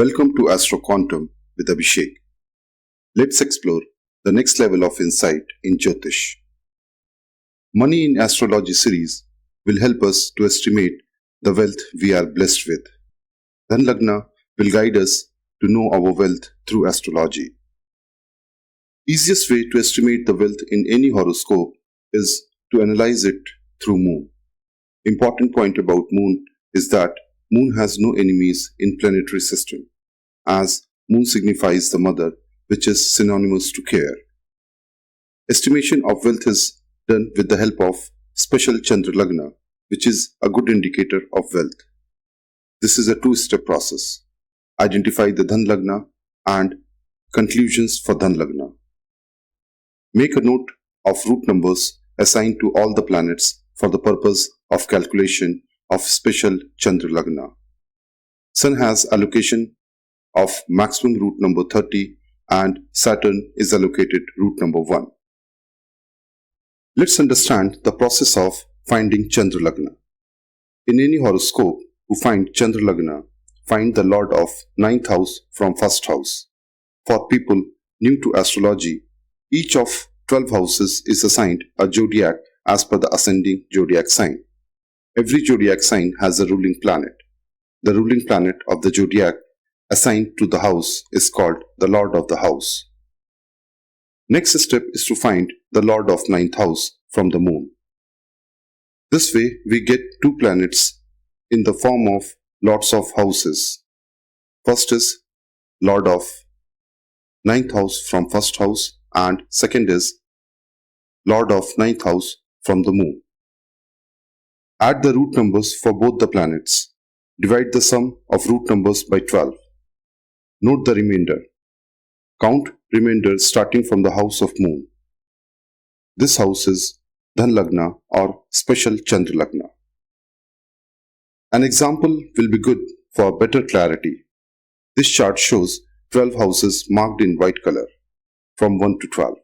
Welcome to Astro Quantum with Abhishek. Let's explore the next level of insight in Jyotish. Money in Astrology series will help us to estimate the wealth we are blessed with. Dhan Lagna will guide us to know our wealth through astrology. Easiest way to estimate the wealth in any horoscope is to analyze it through moon. Important point about moon is that moon has no enemies in planetary system, as moon signifies the mother, which is synonymous to care. Estimation of wealth is done with the help of Special Chandra Lagna, which is a good indicator of wealth. This is a two-step process. Identify the Dhan Lagna and conclusions for Dhan Lagna. Make a note of root numbers assigned to all the planets for the purpose of calculation of Special Chandra Lagna. Sun has allocation of maximum root number 30 and Saturn is allocated root number 1. Let's understand the process of finding Chandra Lagna. In any horoscope, to find Chandra Lagna, find the Lord of 9th house from 1st house. For people new to astrology, each of 12 houses is assigned a zodiac as per the ascending zodiac sign. Every zodiac sign has a ruling planet. The ruling planet of the zodiac assigned to the house is called the Lord of the house. Next step is to find the Lord of 9th house from the moon. This way we get two planets in the form of lords of houses. First is Lord of 9th house from 1st house and second is Lord of 9th house from the moon. Add the root numbers for both the planets. Divide the sum of root numbers by 12. Note the remainder. Count remainder starting from the house of moon. This house is Dhan Lagna or Special Chandra Lagna. An example will be good for better clarity. This chart shows 12 houses marked in white color from 1 to 12.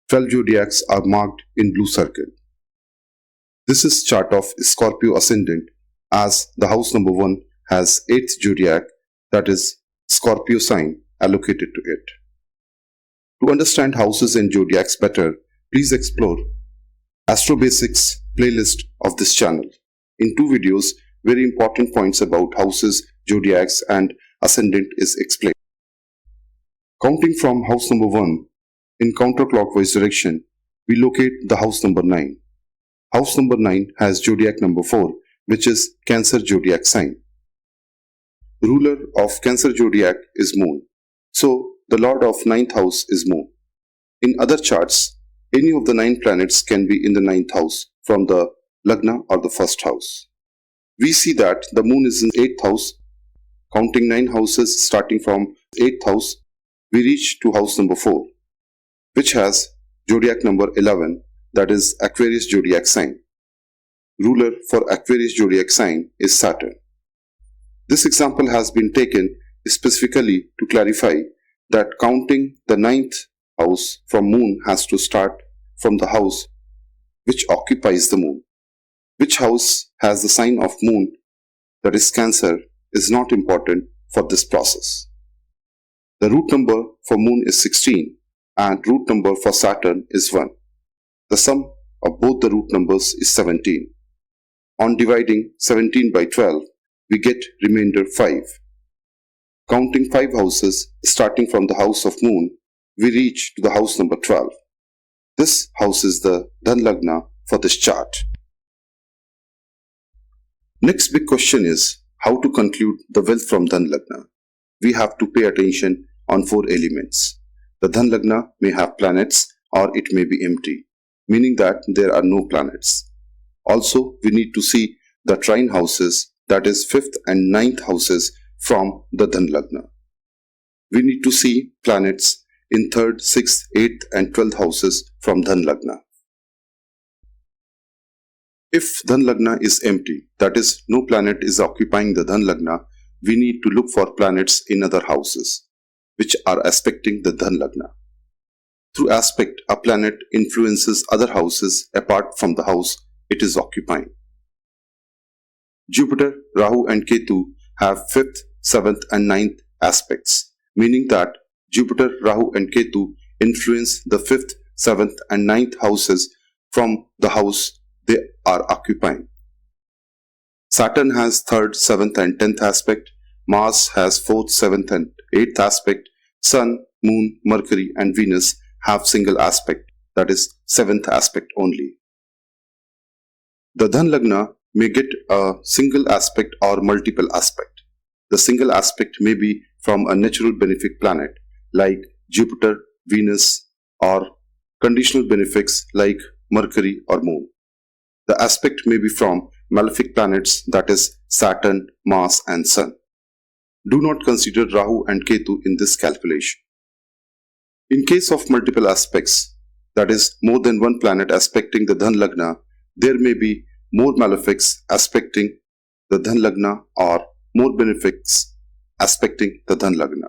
12 zodiacs are marked in blue circle. This is chart of Scorpio ascendant as the house number 1 has 8th zodiac, that is Scorpio sign, allocated to it. To understand houses and zodiacs better, please explore Astro Basics playlist of this channel. In 2 videos, very important points about houses, zodiacs and ascendant is explained. Counting from house number 1 in counterclockwise direction, we locate the house number 9. House number 9 has zodiac number 4, which is Cancer zodiac sign. Ruler of Cancer zodiac is moon, so the Lord of 9th house is moon. In other charts, any of the 9 planets can be in the 9th house from the Lagna or the 1st house. We see that the moon is in 8th house. Counting 9 houses starting from 8th house, we reach to house number 4, which has zodiac number 11, that is Aquarius zodiac sign. Ruler for Aquarius zodiac sign is Saturn. This example has been taken specifically to clarify that counting the 9th house from moon has to start from the house which occupies the moon. Which house has the sign of moon, that is Cancer, is not important for this process. The root number for moon is 16 and root number for Saturn is 1. The sum of both the root numbers is 17. On dividing 17 by 12, we get remainder 5. Counting 5 houses starting from the house of moon, we reach to the house number 12. This house is the Dhan Lagna for this chart. Next big question is how to conclude the wealth from Dhan Lagna. We have to pay attention on 4 elements. The Dhan Lagna may have planets or it may be empty, meaning that there are no planets. Also, we need to see the trine houses, that is 5th and 9th houses from the Dhan Lagna. We need to see planets in 3rd, 6th, 8th and 12th houses from Dhan Lagna. If Dhan Lagna is empty, that is no planet is occupying the Dhan Lagna, we need to look for planets in other houses, which are aspecting the Dhan Lagna. Through aspect, a planet influences other houses apart from the house it is occupying. Jupiter, Rahu and Ketu have 5th, 7th and 9th aspects, meaning that Jupiter, Rahu and Ketu influence the 5th, 7th and 9th houses from the house they are occupying. Saturn has 3rd, 7th and 10th aspect, Mars has 4th, 7th and 8th aspect, Sun, Moon, Mercury and Venus have single aspect, that is 7th aspect only. The Dhan Lagna may get a single aspect or multiple aspect. The single aspect may be from a natural benefic planet like Jupiter, Venus, or conditional benefics like Mercury or Moon. The aspect may be from malefic planets, that is Saturn, Mars and Sun. Do not consider Rahu and Ketu in this calculation. In case of multiple aspects, that is more than one planet aspecting the Dhan Lagna, there may be more malefics aspecting the Dhan Lagna or more benefics aspecting the Dhan Lagna.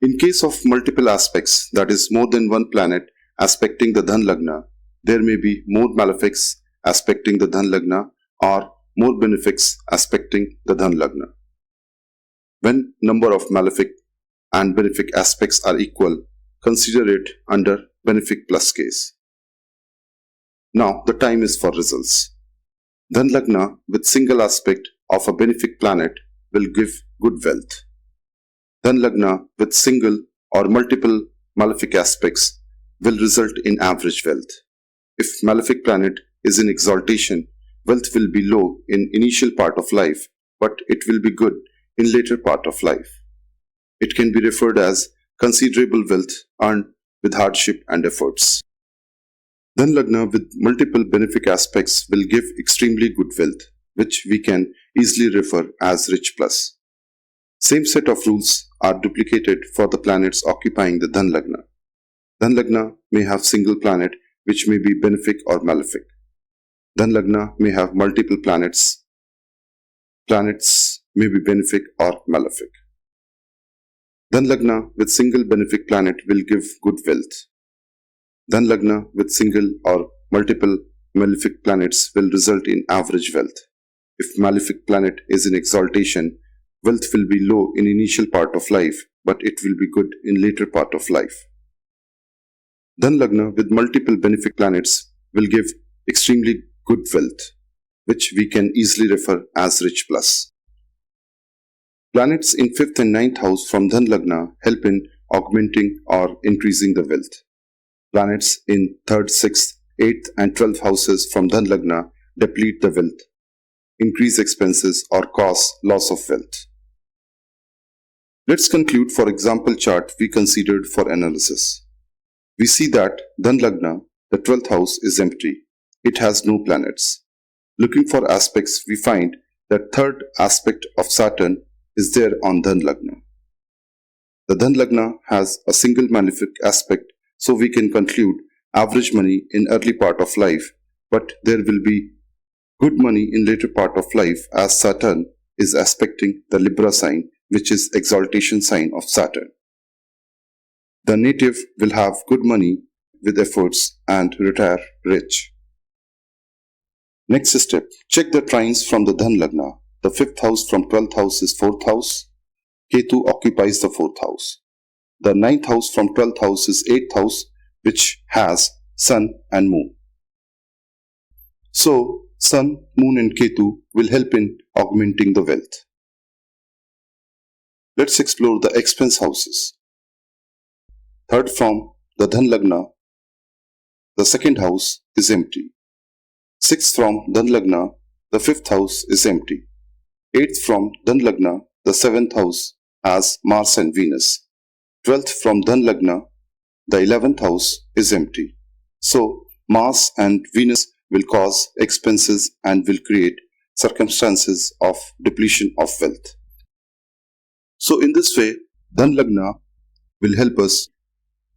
In case of multiple aspects, that is more than one planet aspecting the Dhan Lagna, there may be more malefics aspecting the Dhan Lagna or more benefics aspecting the Dhan Lagna. When number of malefic and benefic aspects are equal, consider it under benefic plus case. Now the time is for results. Dhan Lagna with single aspect of a benefic planet will give good wealth. Dhan Lagna with single or multiple malefic aspects will result in average wealth. If malefic planet is in exaltation, wealth will be low in initial part of life, but it will be good in later part of life. It can be referred as considerable wealth earned with hardship and efforts. Dhan Lagna with multiple benefic aspects will give extremely good wealth, which we can easily refer as rich plus. Same set of rules are duplicated for the planets occupying the Dhan Lagna. Dhan Lagna may have single planet which may be benefic or malefic. Dhan Lagna may have multiple planets. Planets may be benefic or malefic. Dhan Lagna with single benefic planet will give good wealth. Dhan Lagna with single or multiple malefic planets will result in average wealth. If malefic planet is in exaltation, wealth will be low in initial part of life, but it will be good in later part of life. Dhan Lagna with multiple benefic planets will give extremely good wealth, which we can easily refer as rich plus. Planets in 5th and 9th house from Dhan Lagna help in augmenting or increasing the wealth. Planets in 3rd, 6th, 8th and 12th houses from Dhan Lagna deplete the wealth, increase expenses or cause loss of wealth. Let's conclude for example chart we considered for analysis. We see that Dhan Lagna, the 12th house is empty. It has no planets. Looking for aspects, we find that 3rd aspect of Saturn is there on Dhan Lagna. The Dhan Lagna has a single malefic aspect, so we can conclude average money in early part of life, but there will be good money in later part of life as Saturn is aspecting the Libra sign, which is exaltation sign of Saturn. The native will have good money with efforts and retire rich. Next step, check the trines from the Dhan Lagna. The 5th house from 12th house is 4th house. Ketu occupies the 4th house. The 9th house from 12th house is 8th house, which has Sun and Moon. So, Sun, Moon and Ketu will help in augmenting the wealth. Let's explore the expense houses. 3rd from the Dhan Lagna, the 2nd house is empty. 6th from Dhan Lagna, the 5th house is empty. 8th from Dhan Lagna, the 7th house has Mars and Venus. 12th from Dhan Lagna, the 11th house is empty. So, Mars and Venus will cause expenses and will create circumstances of depletion of wealth. So, in this way, Dhan Lagna will help us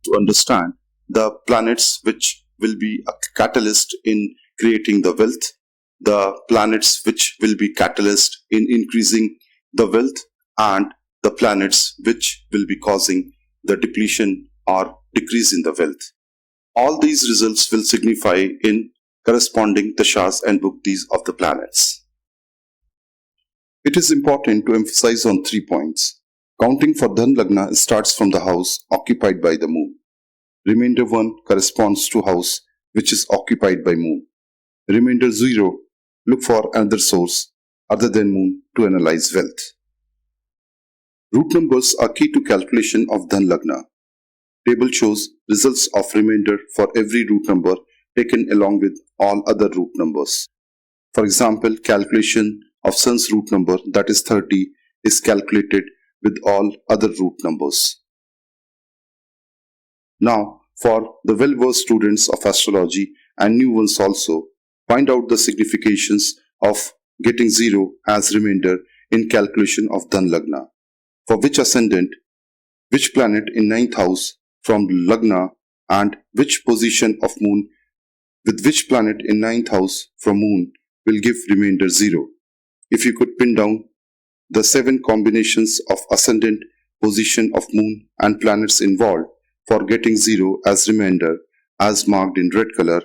to understand the planets which will be a catalyst in creating the wealth, the planets which will be catalyst in increasing the wealth, and the planets which will be causing the depletion or decrease in the wealth. All these results will signify in corresponding dashas and bhuktis of the planets. It is important to emphasize on 3 points. Counting for Dhan Lagna starts from the house occupied by the moon. Remainder 1 corresponds to house which is occupied by moon. Remainder 0, look for another source other than moon to analyze wealth. Root numbers are key to calculation of Dhan Lagna. Table shows results of remainder for every root number taken along with all other root numbers. For example, calculation of Sun's root number, that is 30, is calculated with all other root numbers. Now, for the well-versed students of astrology and new ones also, find out the significations of getting 0 as remainder in calculation of Dhan Lagna. For which ascendant, which planet in 9th house from Lagna, and which position of moon with which planet in 9th house from moon will give remainder 0. If you could pin down the 7 combinations of ascendant, position of moon and planets involved for getting 0 as remainder as marked in red color,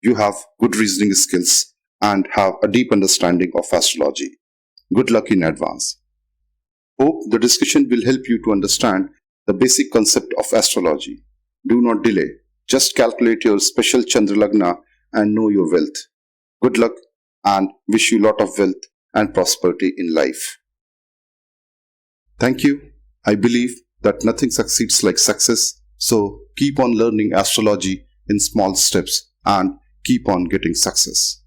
you have good reasoning skills and have a deep understanding of astrology. Good luck in advance. Hope the discussion will help you to understand the basic concept of astrology. Do not delay. Just calculate your special Chandra Lagna and know your wealth. Good luck and wish you lot of wealth and prosperity in life. Thank you. I believe that nothing succeeds like success. So keep on learning astrology in small steps and keep on getting success.